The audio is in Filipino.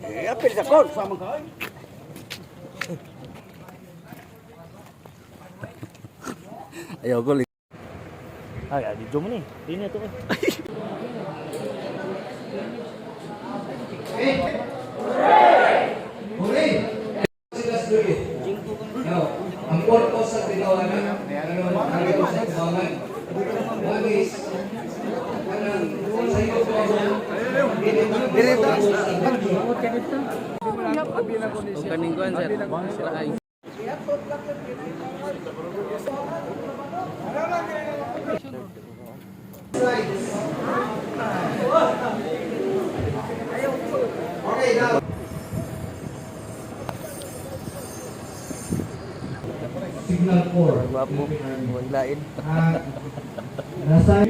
Eh, apil sa kon, sama ka. Ayaw ko. Ay, dito mo ni. Di na to. Ang purpose sa tinawanan, ang ito sa tinawanan, one is, sa iyo po, Kaningkuan sir. Sila ay. okay, now, Signal 4. Guwapo. Huwag lain. Nasa